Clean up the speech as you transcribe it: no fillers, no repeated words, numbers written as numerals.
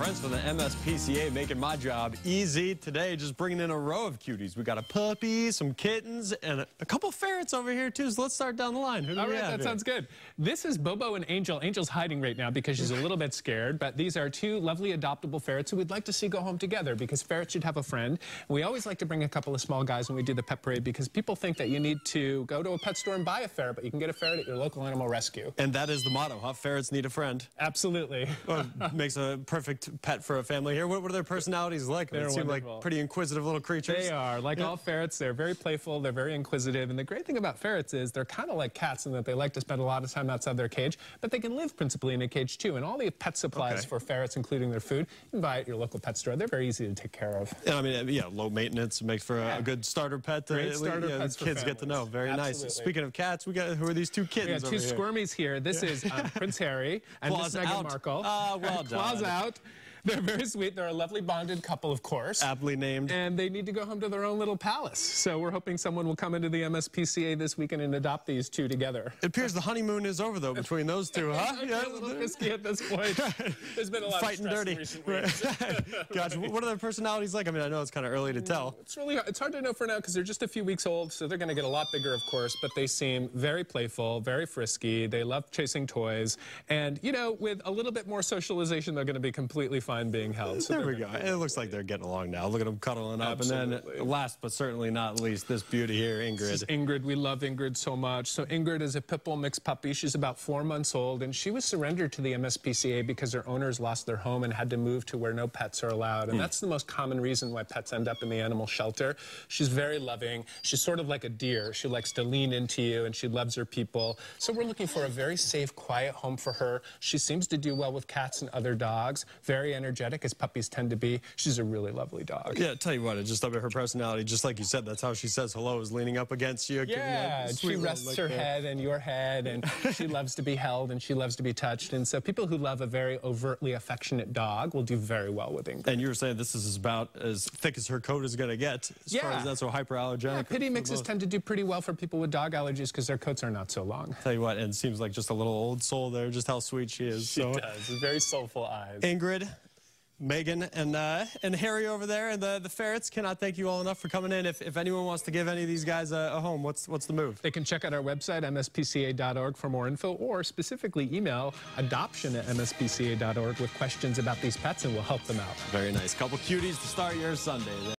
friends from the MSPCA making my job easy today, just bringing in a row of cuties. We got a puppy, some kittens, and a couple ferrets over here too, so let's start down the line. Who do we have that here? Sounds good. This is Bobo and Angel. Angel's hiding right now because she's a little bit scared, but these are two lovely adoptable ferrets who we'd like to see go home together because ferrets should have a friend. We always like to bring a couple of small guys when we do the pet parade because people think that you need to go to a pet store and buy a ferret, but you can get a ferret at your local animal rescue. And that is the motto, huh? Ferrets need a friend. Absolutely. Well, makes a perfect pet for a family here. What are their personalities like? They seem like pretty inquisitive little creatures. They are. Like all ferrets, they're very playful, they're very inquisitive, and the great thing about ferrets is they're kind of like cats in that they like to spend a lot of time outside their cage, but they can live principally in a cage too. And all the pet supplies for ferrets, including their food, you can buy at your local pet store. They're very easy to take care of. And I mean, yeah, low maintenance makes for a good starter pet. Great starter pets for kids get to know. Very nice. Speaking of cats, who are these two kittens? We got two squirmies here. This is Prince Harry and Miss Meghan Markle. Well done. Claws out. They're very sweet. They're a lovely bonded couple, of course. Aptly named. And they need to go home to their own little palace. So we're hoping someone will come into the MSPCA this weekend and adopt these two together. It appears the honeymoon is over, though, between those two, huh? Yeah, a little risky at this point. There's been a lot Fighting of stress dirty. in recent weeks. Gotcha. What are their personalities like? I mean, I know it's kind of early to tell. It's hard to know for now because they're just a few weeks old, so they're going to get a lot bigger, of course, but they seem very playful, very frisky. They love chasing toys. And, you know, with a little bit more socialization, they're going to be completely fine being held. So there we go. It looks like they're getting along now. Look at them cuddling up. Absolutely. And then last but certainly not least, this beauty here, Ingrid. This is Ingrid. We love Ingrid so much. So Ingrid is a pit bull mixed puppy. She's about 4 months old, and she was surrendered to the MSPCA because her owners lost their home and had to move to where no pets are allowed. And that's the most common reason why pets end up in the animal shelter. She's very loving. She's sort of like a deer. She likes to lean into you, and she loves her people. So we're looking for a very safe, quiet home for her. She seems to do well with cats and other dogs. Very energetic, as puppies tend to be. She's a really lovely dog. Yeah, tell you what, it's just up at her personality, just like you said, that's how she says hello, is leaning up against you. Yeah, she rests her head and your head, and she loves to be held, and she loves to be touched. And so people who love a very overtly affectionate dog will do very well with Ingrid. And you were saying this is about as thick as her coat is going to get, as far as that's so hyperallergenic. Yeah, pitty mixes tend to do pretty well for people with dog allergies because their coats are not so long. Tell you what, and it seems like just a little old soul there, just how sweet she is. She does, very soulful eyes. Ingrid, Megan, and Harry over there, and the ferrets, cannot thank you all enough for coming in. If anyone wants to give any of these guys a home, what's the move? They can check out our website, mspca.org, for more info, or specifically email adoption@mspca.org with questions about these pets, and we'll help them out. Very nice. Couple cuties to start your Sunday.